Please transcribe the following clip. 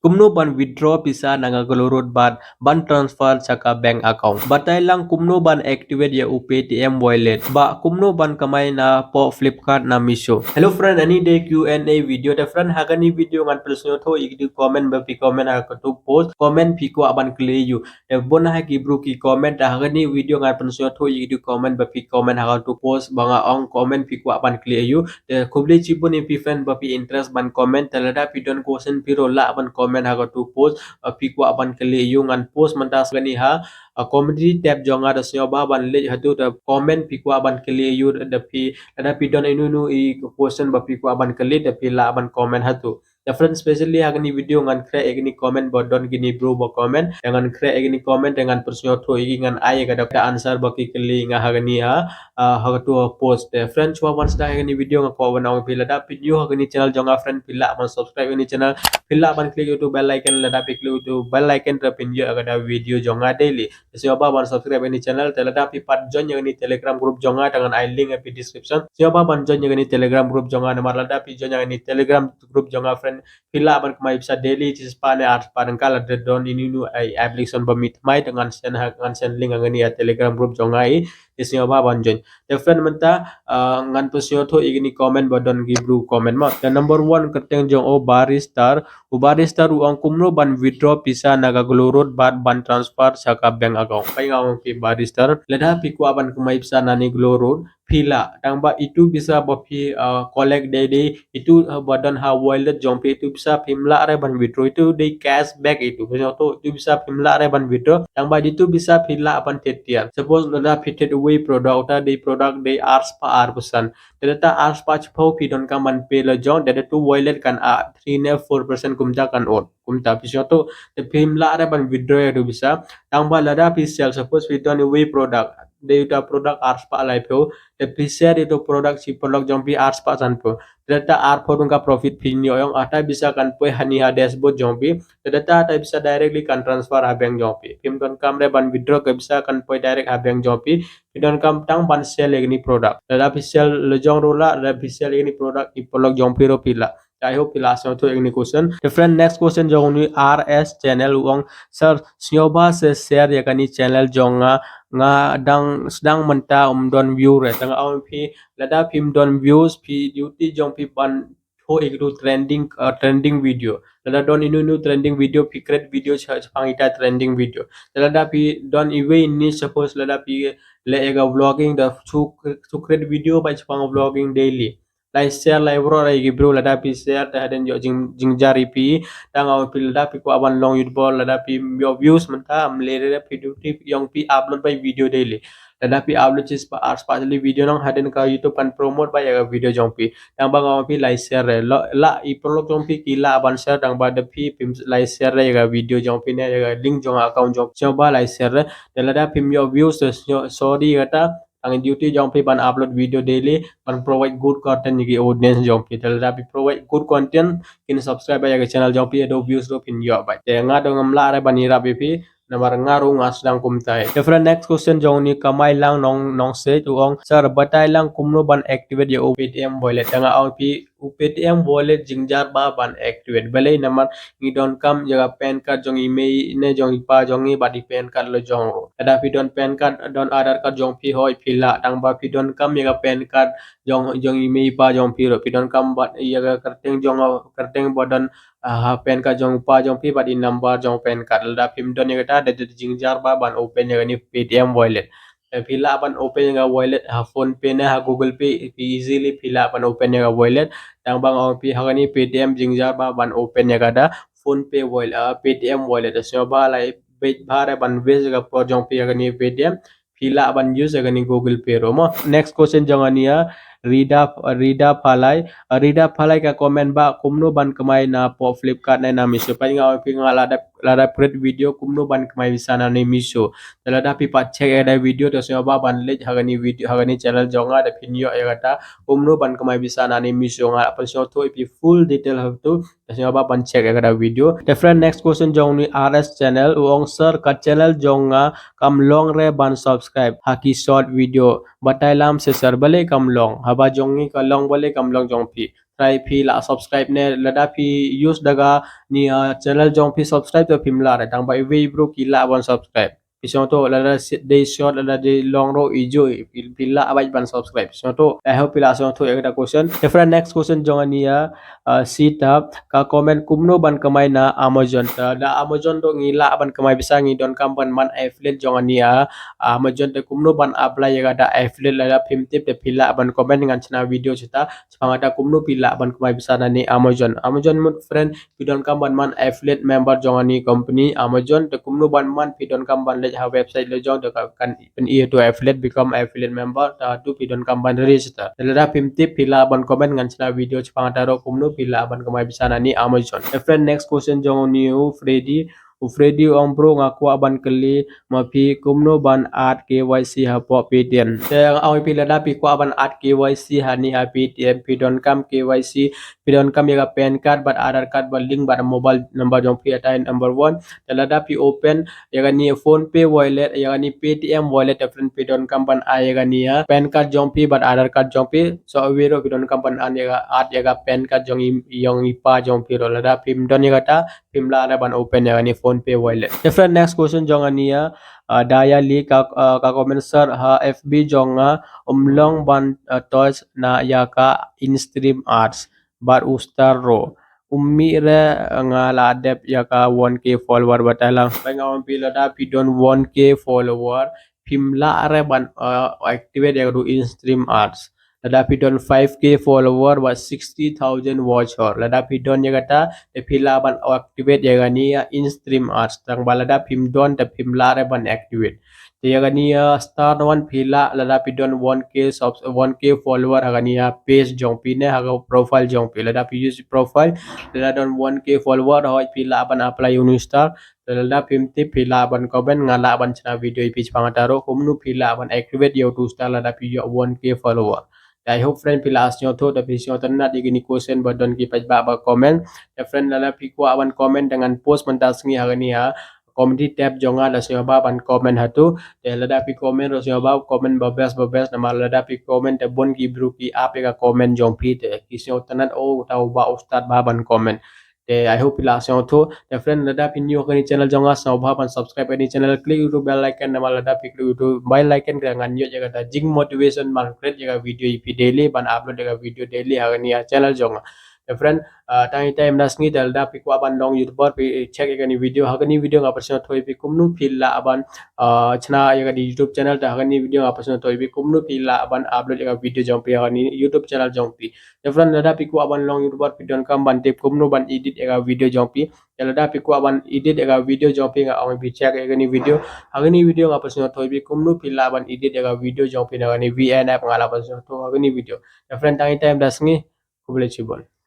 kumno ban withdraw pisa nangagulurod ban transfer saka bank account. Batay lang kumno ban activate ya UPTM wallet. Ba kumno ban kamay na po Flipkart na Misho. Hello friend, ani day Q&A video. The friend hagani video ngan presyo to igdi comment ba pi comment ha to post comment pi ko aban clear you. The bon ha ki bro ki comment hagani video ngan presyo to igdi comment ba pi comment ha to post banga ong comment pi ko aban clear you. The kubli chipun pi friend ba pi interest ban comment talada pi don question pi rola aban comment ha to post pi ko aban clear you ngan post mantas gani ha community tab jonga da syo ba ban le hatu da comment pi ko aban clear you da pi don inunu i question ba pi ko aban clear da pi la aban comment hatu. The friend especially agni video ngan kre agni comment ba don gini bro ba comment dengan kre agni comment dengan persyo to igi ngan ai ga da answer ba pi clear nga hagani ha to post the friend chwa once da agni video nga ko wana pi la da pi new agni channel jonga friend pila man subscribe agni channel pila ban click youtube bell icon la da pi click youtube bell icon ra pin yo aga da video jonga daily siapa ban subscribe ini channel telada pi pat join yang ini telegram group jonga dengan I link di description siapa ban join yang ini telegram group jonga nomor lada pi join yang ini telegram group jonga friend pila ban kemai bisa daily cis pane art padangkala de don ini nu ai application pemit mai dengan send link yang ini ya telegram group jonga i siapa ban join the friend menta ngan pesio to igini comment badon gibru comment ma the number 1 keteng jong o baristar uang kumno ban withdraw pisa nagagulurod ban transfer saka bank account pai ngawang pi baristar leda pi ku aban kumai pisa nani glorod pila tangba itu bisa bapi collect day itu badan ha wallet jompi itu bisa pimla are ban withdraw itu day cashback itu to itu bisa pimla are ban withdraw tangba itu bisa pila aban tetian suppose leda pited away product day product day ars pa arpusan data ars pa chpo pi don kaman pe la jong data tu wallet kan 3 4% kumja kan on kumta pisyo to the pimla are ban withdraw itu bisa tangba leda pi sell suppose we don away product day uta product ars pa lai po the share itu produk si produk jompi ars pa san po data ar podung ka profit pinyo yung ata bisa kan po hani ha dashboard jompi data ata bisa directly kan transfer ha bank jompi pim don kam re ban withdraw ka bisa kan po direct ha bank jompi pidon kam tang ban sell ini produk data sell lejong rola data sell ini produk i produk jompi ro pila I hope pila so to ini question the friend next question jong ni RS channel uang sir sioba se share ya kani channel jonga nga sedang menta don view re tang aw pi lada pim don views pi duty jong pi ban ho igru trending video lada don inu trending video pi create video chang ita trending video lada pi don iwe ni suppose lada pi le ega vlogging da to create video by chang vlogging daily like share live bro lagi bro lada pi share ta den jo jing jari pi tang aw pi lada pi ko aban long youtube lada pi yo views menta amlere pi duty yang pi upload by video daily lada pi upload cis pa ars pasali video nang haden ka youtube kan promote by ya video jongpi tang bang aw pi like share la i prolog jongpi kila aban share tang ba de pi pim like share ya video jongpi ne ya link jong account jong coba like share lada pi yo views sorry kata ang duty jompi ban upload video daily ban provide good content ni audience jompi tapi provide good content kin subscribe ya channel jompi do views do pin yo ba te nga do ngamla re ban ira pi namar ngaru ngasdang kumtai the friend next question jong ni kamai lang nong se tuong sir batai lang kumno ban activate ya UPTM wallet nga ang pi UPTM wallet jingjar ba ban activate balai namar ni don kam jaga pen card jong email ne jong ipa jong ni badi pen card lo jong ro ada pi don pen card don aadhar card jong pi hoi pila tang ba pi don kam jaga pen card jong email pa jong pi ro pi don kam bat jaga kerteng bodon pen card jong pa jong pi badi number jong pen card da pim don yaga da jingjar ba ban open yaga ni PTM wallet pila ban open yaga wallet phone pay na google pay easily pila ban open yaga wallet tang bang ong pi hagani PTM jingjar ba ban open yaga da phone pay wallet PTM wallet so ba lai bet bhare ban ves yaga po jong pi yaga ni PTM pila ban use yaga ni google pay ro mo next question jangania Rida Palai ka comment ba kumno ban kamay na po Flipkart na Misho pa nga pinga lada create video kumno ban kamay bisa na ni Misho lada pi pa check ada video to so ba ban let hagani video hagani channel jonga da pinyo ay kata kumno ban kamay bisa na ni Misho nga pa so to ipi full detail have to so ba ban check ada video the friend next question jong ni RS channel uong sir ka channel jonga kam long re ban subscribe haki short video batai lam se sir bale kam long haba jongi ka long bale kam long jong pi try pi la subscribe ne lada pi use daga ni channel jong pi subscribe to phim la tang bai we bro ki la ban subscribe pisong to lada day short lada day long ro ijo pila abai ban subscribe so to I hope pila so to ekta question different next question jong ania sita ka comment kumno ban kamai na Amazon ta da Amazon do ngila ban kamai bisa ngi don kam ban man affiliate jong ania Amazon te kumno ban apply ya da affiliate la phim tip te pila ban comment ngan chana video chita sepangata kumno pila ban kamai bisa na ni Amazon mut friend pidon kam ban man affiliate member jong ani company Amazon te kumno ban man pidon kam ban le ha website le jong te kan pen e to affiliate become affiliate member ta tu pidon kam ban register la phim tip pila ban comment ngan chana video sepangata ro kumno pila ban kamai bisa na ni Amazon friend next question jong ni Freddy Ombro ngaku aban keli mapi kumno ban at KYC ha po PTN. Yang awi pila da pi ko aban at KYC hani ha PTN pidon kam KYC pidon kam yaga PAN card but Aadhaar card but link but mobile number jong pi atain number 1 telada pi open yaga ni phone pay wallet yaga ni PTM wallet different pidon kam ban a yaga ni ya PAN card jong pi but Aadhaar card jong pi so awiro pidon kam ban an yaga at yaga PAN card jong yong ipa jong pi ro lada pim don yaga ta pimla ada ban open yaga ni phone pay wallet different next question jong ania daya li ka comment sir ha FB jonga umlong ban toys na yaka in stream arts bar ustar ro ummi re nga la dep yaka 1k follower batalang pengawan pila da pidon 1k follower pimla are ban activate yaga in stream arts Ladapidon 5k follower was 60,000 watch or Ladapidon yagata the pilaban activate yagania in stream arts tang balada pimdon the pimlare ban activate the yagania star one pila Ladapidon 1k subs 1k follower hagania page jongpine haga profile jongpi Ladapi use profile Ladadon 1k follower hoy pila ban apply unistar Lada pimti pila ban comment ngala ban chana video ipich pangataro kumnu pila ban activate yo to star Ladapi 1k follower I hope friend pila asnyo to tapi sio ternat igini question badon ki paj ba comment ya friend lala piku awan comment dengan post mentas ngi hari ha comedy tab jonga la sio ba ban comment hatu te lada pi comment ro sio ba comment babes nama lada pi comment te bon ki bru ki ape ka comment jong pi te ki sio ternat o tau ba ustad ba ban comment I hope pila sio to the friend lada pi new kani channel jonga sa ba ban subscribe kani channel click youtube bell icon nama lada pi click youtube bell icon dengan nyo jaga ta jing motivation man create jaga video ip daily ban upload jaga video daily hari channel jonga the friend time nas ngi dal da pi ko aban long youtuber pi check kani video nga person thoi pi kumnu pila aban chna yaga di youtube channel ta kani video nga person thoi pi kumnu pila aban upload jaga video jong pi hani youtube channel jong pi the friend lada pi ko aban long youtuber pi don kam ban tip kumnu ban edit jaga video jong pi lada pi ko aban edit jaga video jong pi nga awi pi check kani video nga person thoi pi kumnu pila aban edit jaga video jong pi nga ni vn app ngala person to kani video the friend time das ngi kubule chibon